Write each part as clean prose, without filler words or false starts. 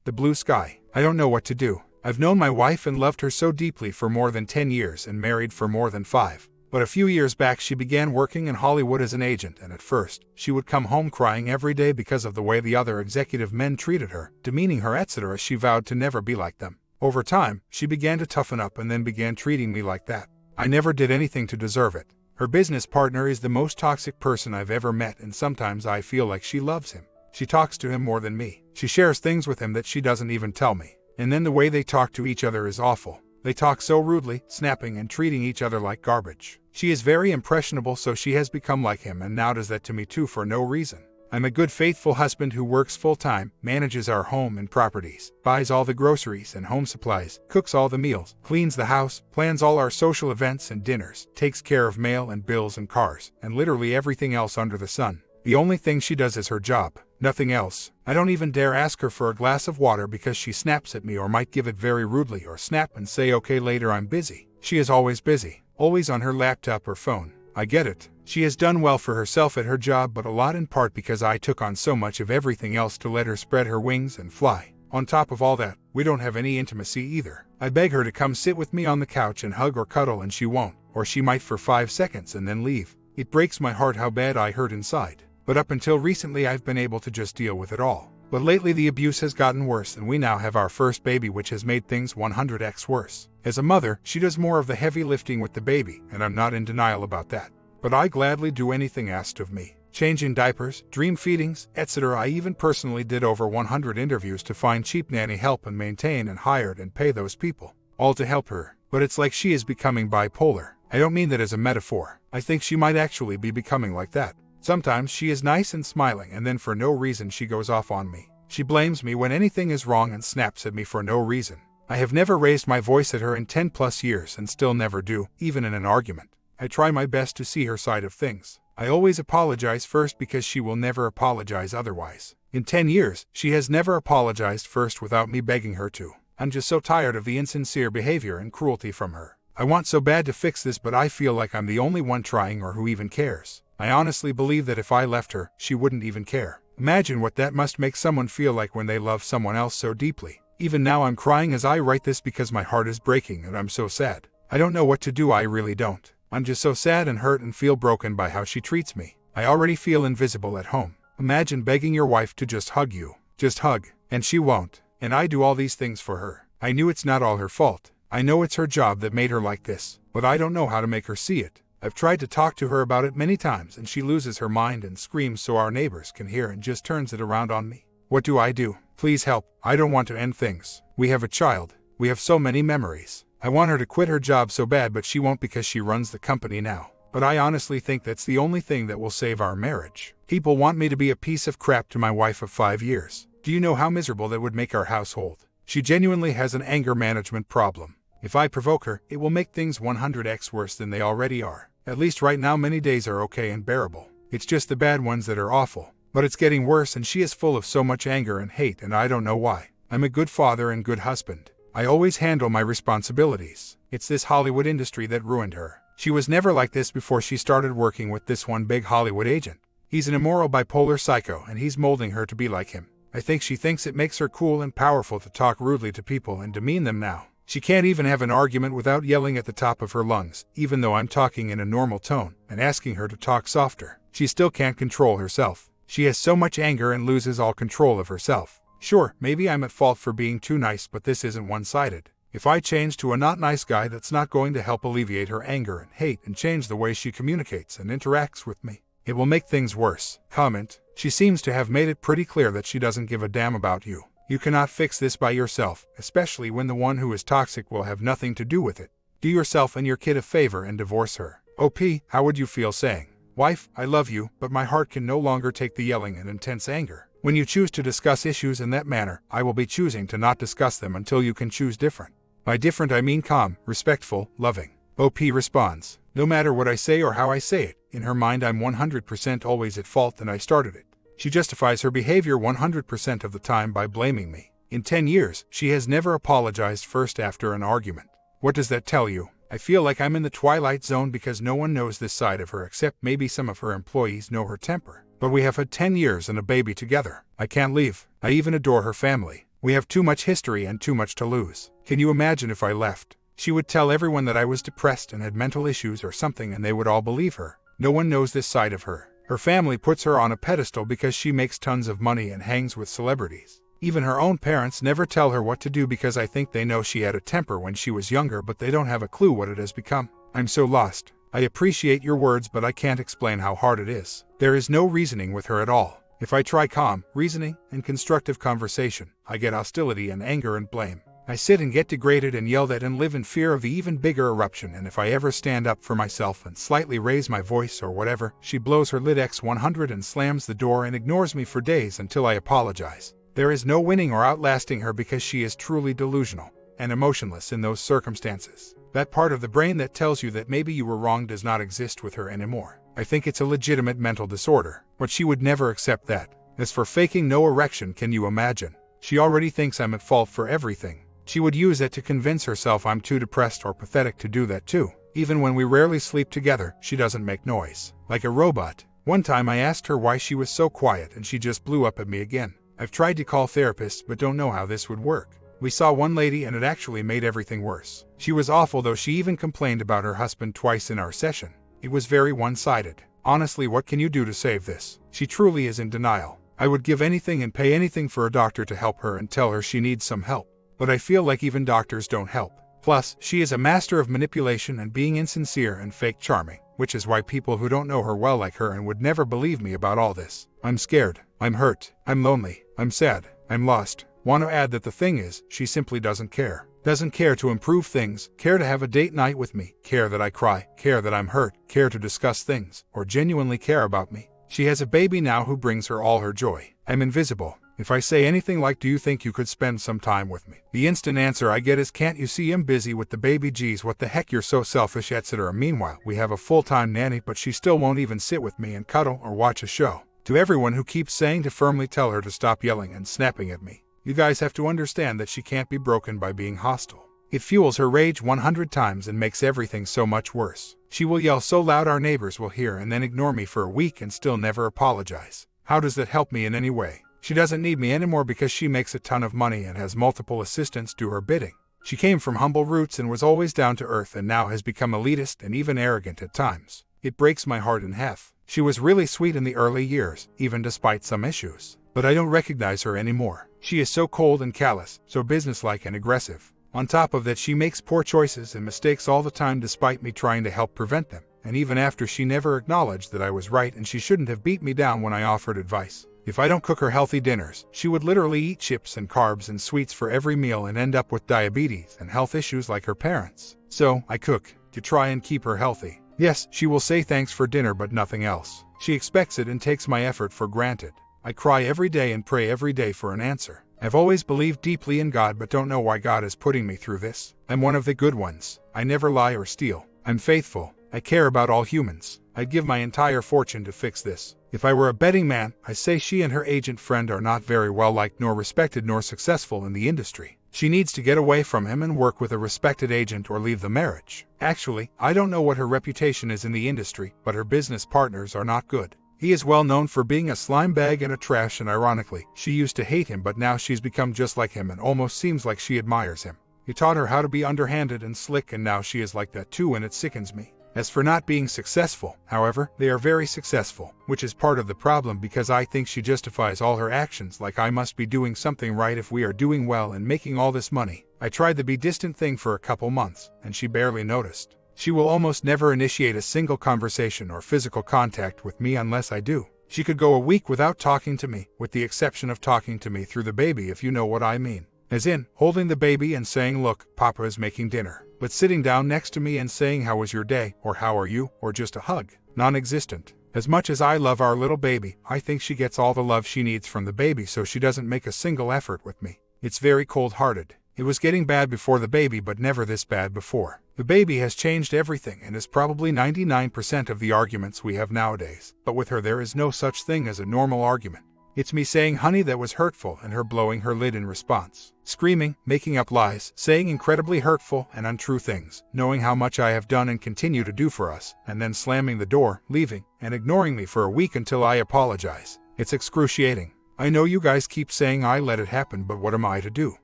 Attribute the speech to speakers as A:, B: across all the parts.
A: the blue sky. I don't know what to do. I've known my wife and loved her so deeply for more than 10 years and married for more than 5. But a few years back she began working in Hollywood as an agent, and at first, she would come home crying every day because of the way the other executive men treated her, demeaning her, etc. She vowed to never be like them. Over time, she began to toughen up and then began treating me like that. I never did anything to deserve it. Her business partner is the most toxic person I've ever met, and sometimes I feel like she loves him. She talks to him more than me. She shares things with him that she doesn't even tell me. And then the way they talk to each other is awful. They talk so rudely, snapping and treating each other like garbage. She is very impressionable, so she has become like him and now does that to me too for no reason. I'm a good, faithful husband who works full-time, manages our home and properties, buys all the groceries and home supplies, cooks all the meals, cleans the house, plans all our social events and dinners, takes care of mail and bills and cars, and literally everything else under the sun. The only thing she does is her job, nothing else. I don't even dare ask her for a glass of water because she snaps at me or might give it very rudely or snap and say okay later, I'm busy. She is always busy, always on her laptop or phone. I get it. She has done well for herself at her job, but a lot in part because I took on so much of everything else to let her spread her wings and fly. On top of all that, we don't have any intimacy either. I beg her to come sit with me on the couch and hug or cuddle and she won't, or she might for 5 seconds and then leave. It breaks my heart how bad I hurt inside. But up until recently I've been able to just deal with it all. But lately the abuse has gotten worse and we now have our first baby, which has made things 100x worse. As a mother, she does more of the heavy lifting with the baby, and I'm not in denial about that. But I gladly do anything asked of me. Changing diapers, dream feedings, etc. I even personally did over 100 interviews to find cheap nanny help and maintain and hired and pay those people. All to help her. But it's like she is becoming bipolar. I don't mean that as a metaphor. I think she might actually be becoming like that. Sometimes she is nice and smiling and then for no reason she goes off on me. She blames me when anything is wrong and snaps at me for no reason. I have never raised my voice at her in 10 plus years and still never do, even in an argument. I try my best to see her side of things. I always apologize first because she will never apologize otherwise. In 10 years, she has never apologized first without me begging her to. I'm just so tired of the insincere behavior and cruelty from her. I want so bad to fix this, but I feel like I'm the only one trying or who even cares. I honestly believe that if I left her, she wouldn't even care. Imagine what that must make someone feel like when they love someone else so deeply. Even now I'm crying as I write this because my heart is breaking and I'm so sad. I don't know what to do, I really don't. I'm just so sad and hurt and feel broken by how she treats me. I already feel invisible at home. Imagine begging your wife to just hug you. Just hug. And she won't. And I do all these things for her. I knew it's not all her fault. I know it's her job that made her like this. But I don't know how to make her see it. I've tried to talk to her about it many times and she loses her mind and screams so our neighbors can hear and just turns it around on me. What do I do? Please help. I don't want to end things. We have a child. We have so many memories. I want her to quit her job so bad, but she won't because she runs the company now. But I honestly think that's the only thing that will save our marriage. People want me to be a piece of crap to my wife of 5 years. Do you know how miserable that would make our household? She genuinely has an anger management problem. If I provoke her, it will make things 100x worse than they already are. At least right now many days are okay and bearable. It's just the bad ones that are awful. But it's getting worse and she is full of so much anger and hate and I don't know why. I'm a good father and good husband. I always handle my responsibilities. It's this Hollywood industry that ruined her. She was never like this before she started working with this one big Hollywood agent. He's an immoral bipolar psycho and he's molding her to be like him. I think she thinks it makes her cool and powerful to talk rudely to people and demean them now. She can't even have an argument without yelling at the top of her lungs, even though I'm talking in a normal tone and asking her to talk softer. She still can't control herself. She has so much anger and loses all control of herself. Sure, maybe I'm at fault for being too nice, but this isn't one-sided. If I change to a not nice guy, that's not going to help alleviate her anger and hate and change the way she communicates and interacts with me. It will make things worse. Comment. She seems to have made it pretty clear that she doesn't give a damn about you. You cannot fix this by yourself, especially when the one who is toxic will have nothing to do with it. Do yourself and your kid a favor and divorce her. OP, how would you feel saying, "Wife, I love you, but my heart can no longer take the yelling and intense anger. When you choose to discuss issues in that manner, I will be choosing to not discuss them until you can choose different." By different I mean calm, respectful, loving. OP responds, "No matter what I say or how I say it, in her mind I'm 100% always at fault and I started it." She justifies her behavior 100% of the time by blaming me. In 10 years, she has never apologized first after an argument. What does that tell you? I feel like I'm in the twilight zone because no one knows this side of her except maybe some of her employees know her temper. But we have had 10 years and a baby together. I can't leave. I even adore her family. We have too much history and too much to lose. Can you imagine if I left? She would tell everyone that I was depressed and had mental issues or something, and they would all believe her. No one knows this side of her. Her family puts her on a pedestal because she makes tons of money and hangs with celebrities. Even her own parents never tell her what to do because I think they know she had a temper when she was younger, but they don't have a clue what it has become. I'm so lost. I appreciate your words, but I can't explain how hard it is. There is no reasoning with her at all. If I try calm, reasoning, and constructive conversation, I get hostility and anger and blame. I sit and get degraded and yelled at and live in fear of the even bigger eruption, and if I ever stand up for myself and slightly raise my voice or whatever, she blows her lid X100 and slams the door and ignores me for days until I apologize. There is no winning or outlasting her because she is truly delusional and emotionless in those circumstances. That part of the brain that tells you that maybe you were wrong does not exist with her anymore. I think it's a legitimate mental disorder, but she would never accept that. As for faking no erection, can you imagine? She already thinks I'm at fault for everything. She would use it to convince herself I'm too depressed or pathetic to do that too. Even when we rarely sleep together, she doesn't make noise. Like a robot. One time I asked her why she was so quiet and she just blew up at me again. I've tried to call therapists but don't know how this would work. We saw one lady and it actually made everything worse. She was awful, though. She even complained about her husband twice in our session. It was very one-sided. Honestly, what can you do to save this? She truly is in denial. I would give anything and pay anything for a doctor to help her and tell her she needs some help. But I feel like even doctors don't help. Plus, she is a master of manipulation and being insincere and fake charming, which is why people who don't know her well like her and would never believe me about all this. I'm scared. I'm hurt. I'm lonely. I'm sad. I'm lost. Want to add that the thing is, she simply doesn't care. Doesn't care to improve things, care to have a date night with me, care that I cry, care that I'm hurt, care to discuss things, or genuinely care about me. She has a baby now who brings her all her joy. I'm invisible. If I say anything like, "Do you think you could spend some time with me?" the instant answer I get is, "Can't you see I'm busy with the baby? Geez, what the heck, you're so selfish," etc. Meanwhile, we have a full-time nanny, but she still won't even sit with me and cuddle or watch a show. To everyone who keeps saying to firmly tell her to stop yelling and snapping at me, you guys have to understand that she can't be broken by being hostile. It fuels her rage 100 times and makes everything so much worse. She will yell so loud our neighbors will hear and then ignore me for a week and still never apologize. How does that help me in any way? She doesn't need me anymore because she makes a ton of money and has multiple assistants do her bidding. She came from humble roots and was always down to earth and now has become elitist and even arrogant at times. It breaks my heart in half. She was really sweet in the early years, even despite some issues. But I don't recognize her anymore. She is so cold and callous, so businesslike and aggressive. On top of that, she makes poor choices and mistakes all the time despite me trying to help prevent them. And even after, she never acknowledged that I was right and she shouldn't have beat me down when I offered advice. If I don't cook her healthy dinners, she would literally eat chips and carbs and sweets for every meal and end up with diabetes and health issues like her parents. So, I cook to try and keep her healthy. Yes, she will say thanks for dinner but nothing else. She expects it and takes my effort for granted. I cry every day and pray every day for an answer. I've always believed deeply in God but don't know why God is putting me through this. I'm one of the good ones. I never lie or steal. I'm faithful. I care about all humans. I'd give my entire fortune to fix this. If I were a betting man, I say she and her agent friend are not very well liked nor respected nor successful in the industry. She needs to get away from him and work with a respected agent or leave the marriage. Actually, I don't know what her reputation is in the industry, but her business partners are not good. He is well known for being a slime bag and a trash, and ironically, she used to hate him but now she's become just like him and almost seems like she admires him. He taught her how to be underhanded and slick and now she is like that too, and it sickens me. As for not being successful, however, they are very successful, which is part of the problem because I think she justifies all her actions like I must be doing something right if we are doing well and making all this money. I tried the be distant thing for a couple months, and she barely noticed. She will almost never initiate a single conversation or physical contact with me unless I do. She could go a week without talking to me, with the exception of talking to me through the baby, if you know what I mean. As in, holding the baby and saying, "Look, Papa is making dinner." But sitting down next to me and saying, "How was your day?" or "How are you?" or just a hug. Non-existent. As much as I love our little baby, I think she gets all the love she needs from the baby, so she doesn't make a single effort with me. It's very cold-hearted. It was getting bad before the baby, but never this bad before. The baby has changed everything and is probably 99% of the arguments we have nowadays. But with her there is no such thing as a normal argument. It's me saying honey that was hurtful and her blowing her lid in response. Screaming, making up lies, saying incredibly hurtful and untrue things, knowing how much I have done and continue to do for us, and then slamming the door, leaving, and ignoring me for a week until I apologize. It's excruciating. I know you guys keep saying I let it happen, but what am I to do?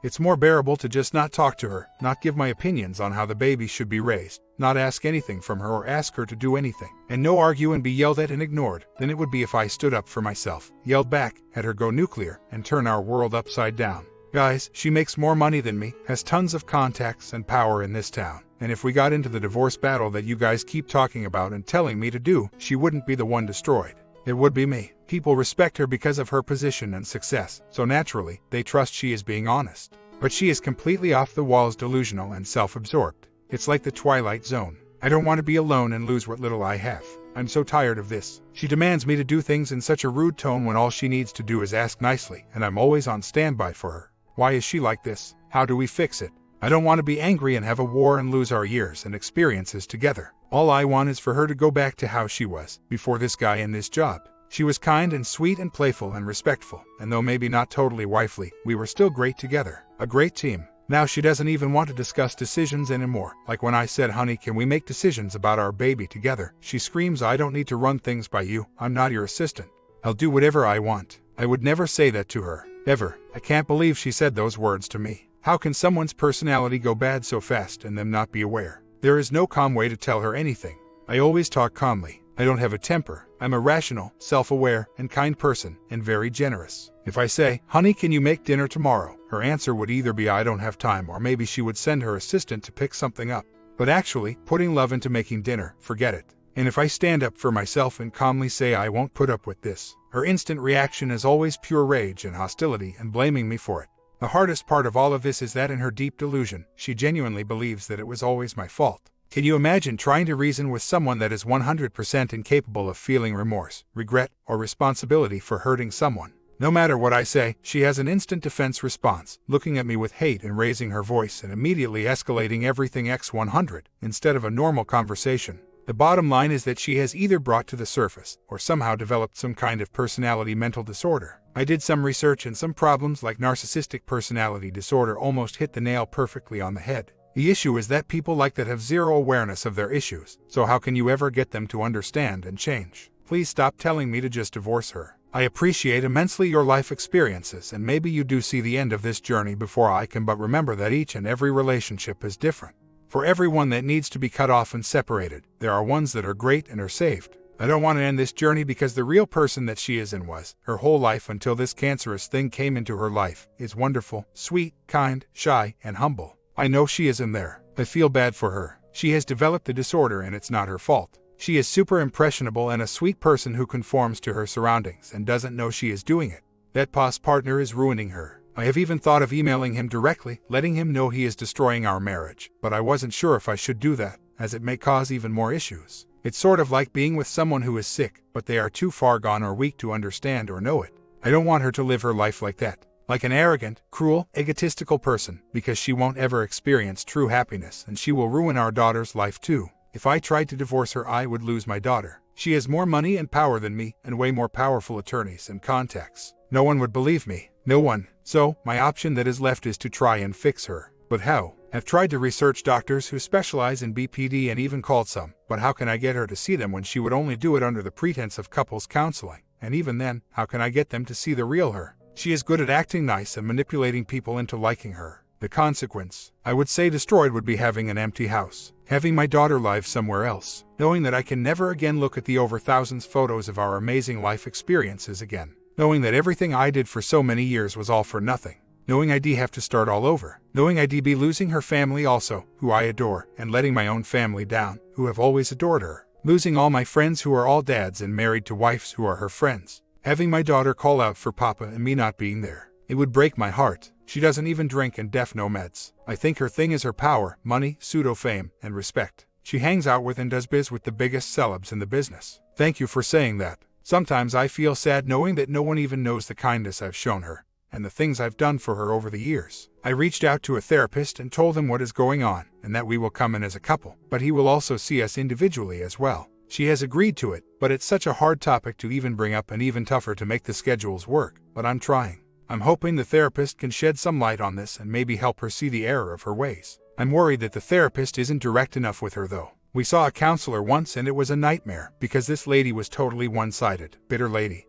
A: It's more bearable to just not talk to her, not give my opinions on how the baby should be raised, not ask anything from her or ask her to do anything, and no argue and be yelled at and ignored, than it would be if I stood up for myself, yelled back, had her go nuclear, and turn our world upside down. Guys, she makes more money than me, has tons of contacts and power in this town, and if we got into the divorce battle that you guys keep talking about and telling me to do, she wouldn't be the one destroyed. It would be me. People respect her because of her position and success, so naturally, they trust she is being honest. But she is completely off the walls, delusional and self-absorbed. It's like the Twilight Zone. I don't want to be alone and lose what little I have. I'm so tired of this. She demands me to do things in such a rude tone when all she needs to do is ask nicely, and I'm always on standby for her. Why is she like this? How do we fix it? I don't want to be angry and have a war and lose our years and experiences together. All I want is for her to go back to how she was before this guy and this job. She was kind and sweet and playful and respectful, and though maybe not totally wifely, we were still great together. A great team. Now she doesn't even want to discuss decisions anymore. Like when I said, honey, can we make decisions about our baby together? She screams, I don't need to run things by you. I'm not your assistant. I'll do whatever I want. I would never say that to her. Ever. I can't believe she said those words to me. How can someone's personality go bad so fast and them not be aware? There is no calm way to tell her anything. I always talk calmly. I don't have a temper. I'm a rational, self-aware, and kind person, and very generous. If I say, honey, can you make dinner tomorrow? Her answer would either be I don't have time, or maybe she would send her assistant to pick something up. But actually, putting love into making dinner, forget it. And if I stand up for myself and calmly say I won't put up with this, her instant reaction is always pure rage and hostility and blaming me for it. The hardest part of all of this is that in her deep delusion, she genuinely believes that it was always my fault. Can you imagine trying to reason with someone that is 100% incapable of feeling remorse, regret, or responsibility for hurting someone? No matter what I say, she has an instant defense response, looking at me with hate and raising her voice and immediately escalating everything x 100, instead of a normal conversation. The bottom line is that she has either brought to the surface, or somehow developed some kind of personality mental disorder. I did some research and some problems like narcissistic personality disorder almost hit the nail perfectly on the head. The issue is that people like that have zero awareness of their issues, so how can you ever get them to understand and change? Please stop telling me to just divorce her. I appreciate immensely your life experiences, and maybe you do see the end of this journey before I can, but remember that each and every relationship is different. For everyone that needs to be cut off and separated, there are ones that are great and are saved. I don't want to end this journey because the real person that she is and was, her whole life until this cancerous thing came into her life, is wonderful, sweet, kind, shy, and humble. I know she is in there. I feel bad for her. She has developed the disorder and it's not her fault. She is super impressionable and a sweet person who conforms to her surroundings and doesn't know she is doing it. That past partner is ruining her. I have even thought of emailing him directly, letting him know he is destroying our marriage, but I wasn't sure if I should do that, as it may cause even more issues. It's sort of like being with someone who is sick, but they are too far gone or weak to understand or know it. I don't want her to live her life like that, like an arrogant, cruel, egotistical person, because she won't ever experience true happiness and she will ruin our daughter's life too. If I tried to divorce her, I would lose my daughter. She has more money and power than me, and way more powerful attorneys and contacts. No one would believe me. No one. So, my option that is left is to try and fix her. But how? I've tried to research doctors who specialize in BPD and even called some, but how can I get her to see them when she would only do it under the pretense of couples counseling? And even then, how can I get them to see the real her? She is good at acting nice and manipulating people into liking her. The consequence, I would say destroyed, would be having an empty house, having my daughter live somewhere else, knowing that I can never again look at the over thousands photos of our amazing life experiences again, knowing that everything I did for so many years was all for nothing, knowing I'd have to start all over, knowing I'd be losing her family also, who I adore, and letting my own family down, who have always adored her, losing all my friends who are all dads and married to wives who are her friends, having my daughter call out for Papa and me not being there. It would break my heart. She doesn't even drink and def no meds. I think her thing is her power, money, pseudo-fame, and respect. She hangs out with and does biz with the biggest celebs in the business. Thank you for saying that. Sometimes I feel sad knowing that no one even knows the kindness I've shown her, and the things I've done for her over the years. I reached out to a therapist and told him what is going on, and that we will come in as a couple, but he will also see us individually as well. She has agreed to it, but it's such a hard topic to even bring up and even tougher to make the schedules work, but I'm trying. I'm hoping the therapist can shed some light on this and maybe help her see the error of her ways. I'm worried that the therapist isn't direct enough with her though. We saw a counselor once and it was a nightmare because this lady was totally one-sided, bitter lady,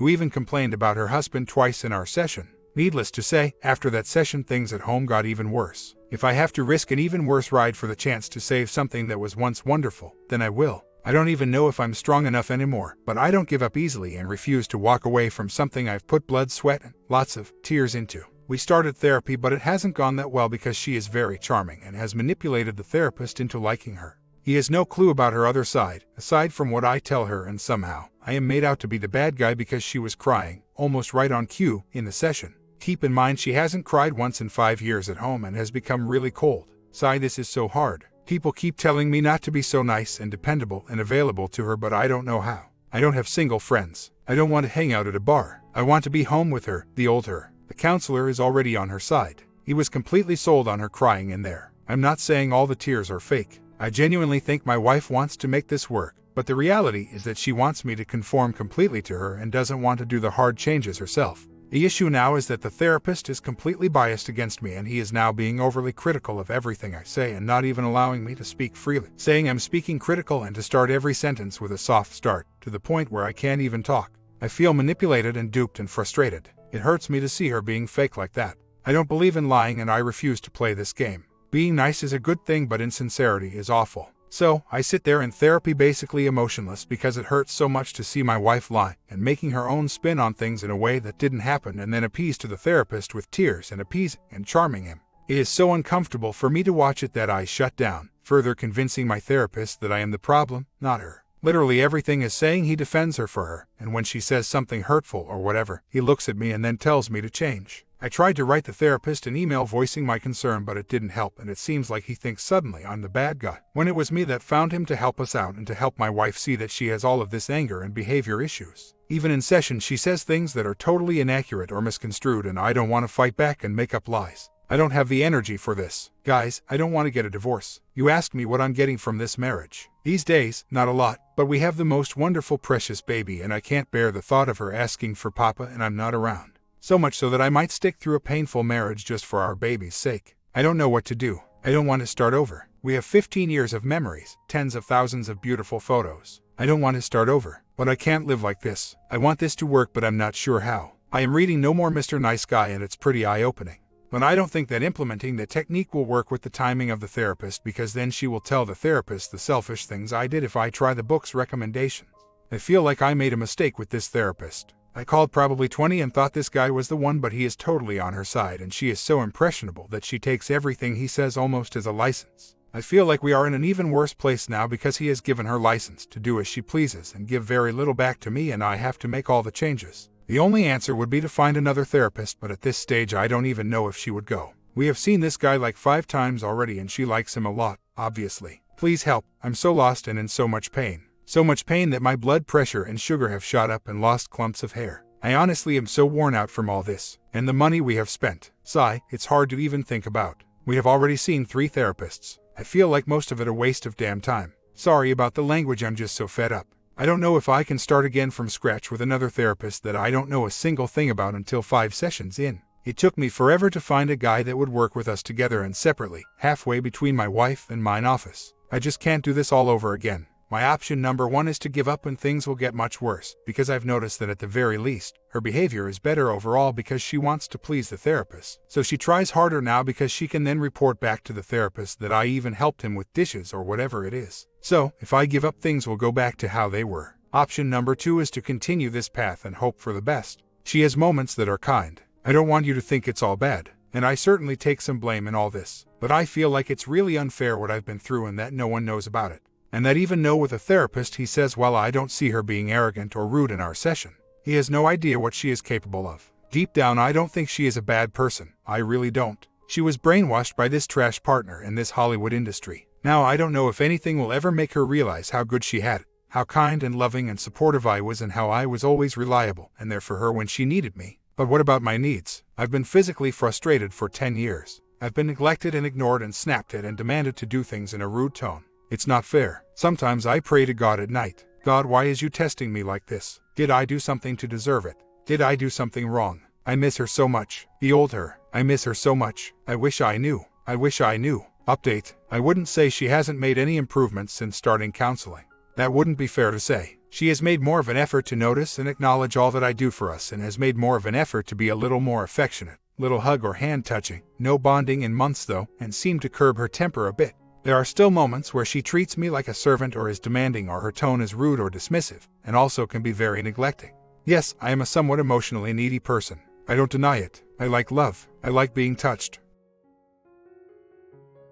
A: who even complained about her husband twice in our session. Needless to say, after that session things at home got even worse. If I have to risk an even worse ride for the chance to save something that was once wonderful, then I will. I don't even know if I'm strong enough anymore, but I don't give up easily and refuse to walk away from something I've put blood, sweat, and lots of tears into. We started therapy, but it hasn't gone that well because she is very charming and has manipulated the therapist into liking her. He has no clue about her other side, aside from what I tell her, and somehow I am made out to be the bad guy because she was crying, almost right on cue, in the session. Keep in mind she hasn't cried once in 5 years at home and has become really cold. Sigh, this is so hard. People keep telling me not to be so nice and dependable and available to her, but I don't know how. I don't have single friends. I don't want to hang out at a bar. I want to be home with her, the old her. The counselor is already on her side. He was completely sold on her crying in there. I'm not saying all the tears are fake. I genuinely think my wife wants to make this work, but the reality is that she wants me to conform completely to her and doesn't want to do the hard changes herself. The issue now is that the therapist is completely biased against me, and he is now being overly critical of everything I say and not even allowing me to speak freely, saying I'm speaking critical and to start every sentence with a soft start, to the point where I can't even talk. I feel manipulated and duped and frustrated. It hurts me to see her being fake like that. I don't believe in lying and I refuse to play this game. Being nice is a good thing, but insincerity is awful. So, I sit there in therapy basically emotionless because it hurts so much to see my wife lie and making her own spin on things in a way that didn't happen, and then appease to the therapist with tears and appeasing and charming him. It is so uncomfortable for me to watch it that I shut down, further convincing my therapist that I am the problem, not her. Literally everything is saying he defends her for her, and when she says something hurtful or whatever, he looks at me and then tells me to change. I tried to write the therapist an email voicing my concern, but it didn't help, and it seems like he thinks suddenly I'm the bad guy, when it was me that found him to help us out and to help my wife see that she has all of this anger and behavior issues. Even in session she says things that are totally inaccurate or misconstrued, and I don't want to fight back and make up lies. I don't have the energy for this. Guys, I don't want to get a divorce. You asked me what I'm getting from this marriage. These days, not a lot, but we have the most wonderful precious baby, and I can't bear the thought of her asking for papa and I'm not around. So much so that I might stick through a painful marriage just for our baby's sake. I don't know what to do. I don't want to start over. We have 15 years of memories, tens of thousands of beautiful photos. I don't want to start over, but I can't live like this. I want this to work, but I'm not sure how. I am reading No More Mr. Nice Guy, and it's pretty eye-opening. But I don't think that implementing the technique will work with the timing of the therapist, because then she will tell the therapist the selfish things I did if I try the book's recommendations. I feel like I made a mistake with this therapist. I called probably 20 and thought this guy was the one, but he is totally on her side, and she is so impressionable that she takes everything he says almost as a license. I feel like we are in an even worse place now because he has given her license to do as she pleases and give very little back to me, and I have to make all the changes. The only answer would be to find another therapist, but at this stage I don't even know if she would go. We have seen this guy like 5 times already and she likes him a lot, obviously. Please help, I'm so lost and in so much pain. So much pain that my blood pressure and sugar have shot up and lost clumps of hair. I honestly am so worn out from all this, and the money we have spent. Sigh, it's hard to even think about. We have already seen 3 therapists. I feel like most of it a waste of damn time. Sorry about the language, I'm just so fed up. I don't know if I can start again from scratch with another therapist that I don't know a single thing about until 5 sessions in. It took me forever to find a guy that would work with us together and separately, halfway between my wife and mine office. I just can't do this all over again. My option number 1 is to give up, and things will get much worse, because I've noticed that at the very least, her behavior is better overall because she wants to please the therapist. So she tries harder now because she can then report back to the therapist that I even helped him with dishes or whatever it is. So, if I give up, things will go back to how they were. Option number 2 is to continue this path and hope for the best. She has moments that are kind. I don't want you to think it's all bad, and I certainly take some blame in all this, but I feel like it's really unfair what I've been through and that no one knows about it. And that even though with a therapist he says, well, I don't see her being arrogant or rude in our session. He has no idea what she is capable of. Deep down, I don't think she is a bad person. I really don't. She was brainwashed by this trash partner in this Hollywood industry. Now I don't know if anything will ever make her realize how good she had it, how kind and loving and supportive I was, and how I was always reliable and there for her when she needed me. But what about my needs? I've been physically frustrated for 10 years. I've been neglected and ignored and snapped at and demanded to do things in a rude tone. It's not fair. Sometimes I pray to God at night. God, why is you testing me like this? Did I do something to deserve it? Did I do something wrong? I miss her so much. The old her. I miss her so much. I wish I knew. I wish I knew. Update. I wouldn't say she hasn't made any improvements since starting counseling. That wouldn't be fair to say. She has made more of an effort to notice and acknowledge all that I do for us and has made more of an effort to be a little more affectionate. Little hug or hand touching, no bonding in months though, and seemed to curb her temper a bit. There are still moments where she treats me like a servant or is demanding or her tone is rude or dismissive, and also can be very neglecting. Yes, I am a somewhat emotionally needy person. I don't deny it. I like love. I like being touched.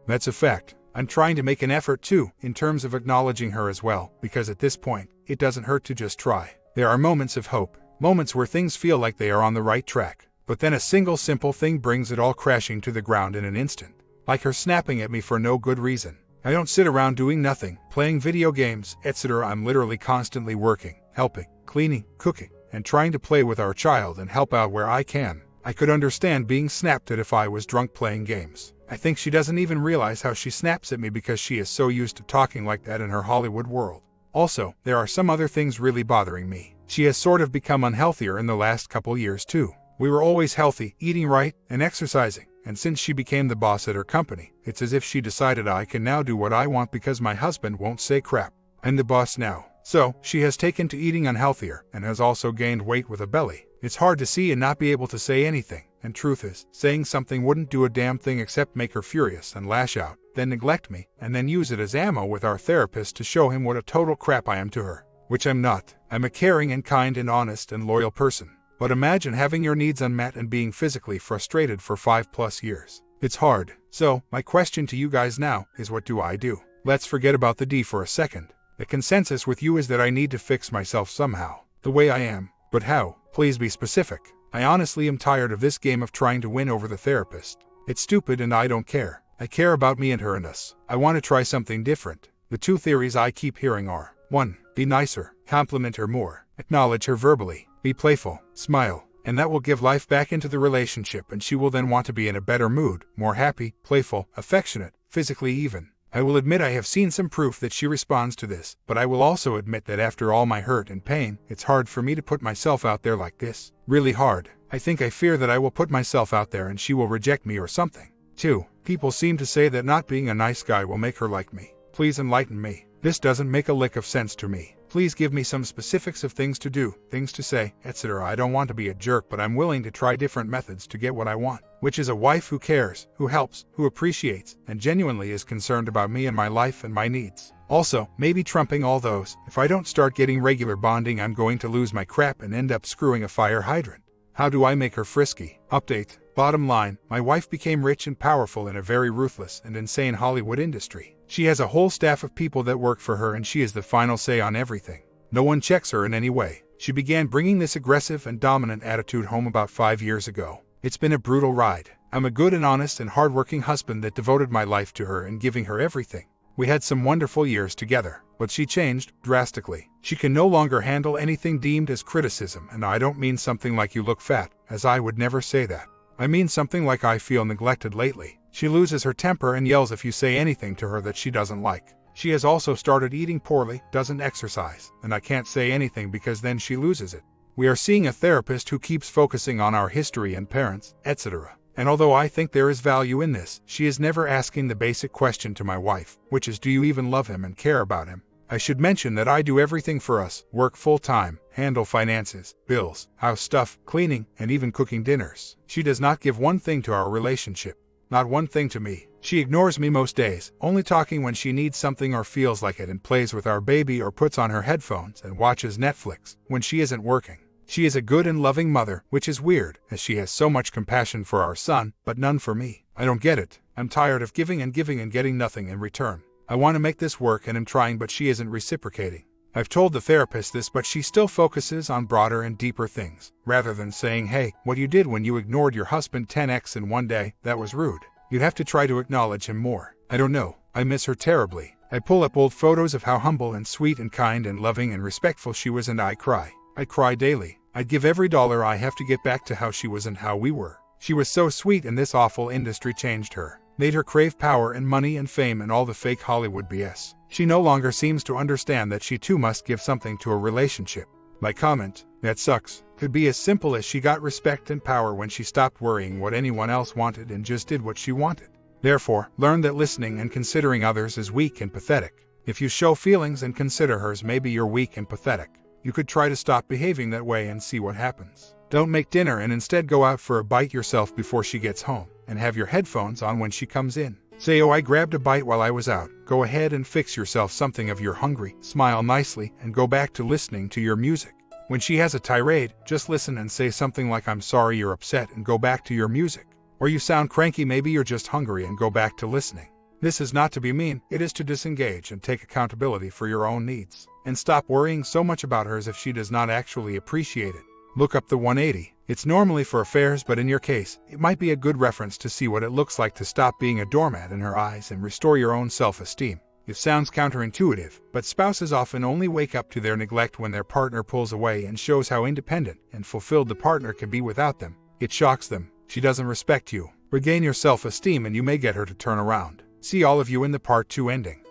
A: That's a fact. I'm trying to make an effort too, in terms of acknowledging her as well, because at this point, it doesn't hurt to just try. There are moments of hope, moments where things feel like they are on the right track, but then a single simple thing brings it all crashing to the ground in an instant. Like her snapping at me for no good reason. I don't sit around doing nothing, playing video games, etc. I'm literally constantly working, helping, cleaning, cooking, and trying to play with our child and help out where I can. I could understand being snapped at if I was drunk playing games. I think she doesn't even realize how she snaps at me because she is so used to talking like that in her Hollywood world. Also, there are some other things really bothering me. She has sort of become unhealthier in the last couple years too. We were always healthy, eating right, and exercising. And since she became the boss at her company, it's as if she decided I can now do what I want because my husband won't say crap. I'm the boss now. So, she has taken to eating unhealthier and has also gained weight with a belly. It's hard to see and not be able to say anything, and truth is, saying something wouldn't do a damn thing except make her furious and lash out, then neglect me, and then use it as ammo with our therapist to show him what a total crap I am to her. Which I'm not. I'm a caring and kind and honest and loyal person. But imagine having your needs unmet and being physically frustrated for 5+ years. It's hard. So, my question to you guys now is, what do I do? Let's forget about the D for a second. The consensus with you is that I need to fix myself somehow. The way I am. But how? Please be specific. I honestly am tired of this game of trying to win over the therapist. It's stupid and I don't care. I care about me and her and us. I want to try something different. The two theories I keep hearing are: 1. Be nicer. Compliment her more. Acknowledge her verbally. Be playful, smile, and that will give life back into the relationship and she will then want to be in a better mood, more happy, playful, affectionate, physically even. I will admit I have seen some proof that she responds to this, but I will also admit that after all my hurt and pain, it's hard for me to put myself out there like this. Really hard. I think I fear that I will put myself out there and she will reject me or something. 2. People seem to say that not being a nice guy will make her like me. Please enlighten me. This doesn't make a lick of sense to me. Please give me some specifics of things to do, things to say, etc. I don't want to be a jerk, but I'm willing to try different methods to get what I want, which is a wife who cares, who helps, who appreciates, and genuinely is concerned about me and my life and my needs. Also, maybe trumping all those, if I don't start getting regular bonding, I'm going to lose my crap and end up screwing a fire hydrant. How do I make her frisky? Update. Bottom line, my wife became rich and powerful in a very ruthless and insane Hollywood industry. She has a whole staff of people that work for her and she is the final say on everything. No one checks her in any way. She began bringing this aggressive and dominant attitude home about 5 years ago. It's been a brutal ride. I'm a good and honest and hardworking husband that devoted my life to her and giving her everything. We had some wonderful years together, but she changed drastically. She can no longer handle anything deemed as criticism, and I don't mean something like "you look fat," as I would never say that. I mean something like "I feel neglected lately." She loses her temper and yells if you say anything to her that she doesn't like. She has also started eating poorly, doesn't exercise, and I can't say anything because then she loses it. We are seeing a therapist who keeps focusing on our history and parents, etc. And although I think there is value in this, she is never asking the basic question to my wife, which is, do you even love him and care about him? I should mention that I do everything for us, work full-time, handle finances, bills, house stuff, cleaning, and even cooking dinners. She does not give one thing to our relationship. Not one thing to me. She ignores me most days, only talking when she needs something or feels like it, and plays with our baby or puts on her headphones and watches Netflix when she isn't working. She is a good and loving mother, which is weird, as she has so much compassion for our son, but none for me. I don't get it. I'm tired of giving and getting nothing in return. I want to make this work and am trying, but she isn't reciprocating. I've told the therapist this, but she still focuses on broader and deeper things, rather than saying, "Hey, what you did when you ignored your husband 10x in one day, that was rude. You'd have to try to acknowledge him more." I don't know. I miss her terribly. I pull up old photos of how humble and sweet and kind and loving and respectful she was, and I cry. I cry daily. I'd give every dollar I have to get back to how she was and how we were. She was so sweet, and this awful industry changed her. Made her crave power and money and fame and all the fake Hollywood BS. She no longer seems to understand that she too must give something to a relationship. My comment, "That sucks," could be as simple as she got respect and power when she stopped worrying what anyone else wanted and just did what she wanted. Therefore, learn that listening and considering others is weak and pathetic. If you show feelings and consider hers, maybe you're weak and pathetic. You could try to stop behaving that way and see what happens. Don't make dinner and instead go out for a bite yourself before she gets home, and have your headphones on when she comes in. Say, "Oh, I grabbed a bite while I was out." Go ahead and fix yourself something if you're hungry, smile nicely, and go back to listening to your music. When she has a tirade, just listen and say something like, "I'm sorry you're upset," and go back to your music. Or you sound cranky, maybe you're just hungry, and go back to listening. This is not to be mean, it is to disengage and take accountability for your own needs. And stop worrying so much about her as if she does not actually appreciate it. Look up the 180. It's normally for affairs, but in your case, it might be a good reference to see what it looks like to stop being a doormat in her eyes and restore your own self-esteem. It sounds counterintuitive, but spouses often only wake up to their neglect when their partner pulls away and shows how independent and fulfilled the partner can be without them. It shocks them. She doesn't respect you. Regain your self-esteem and you may get her to turn around. See all of you in the part 2 ending.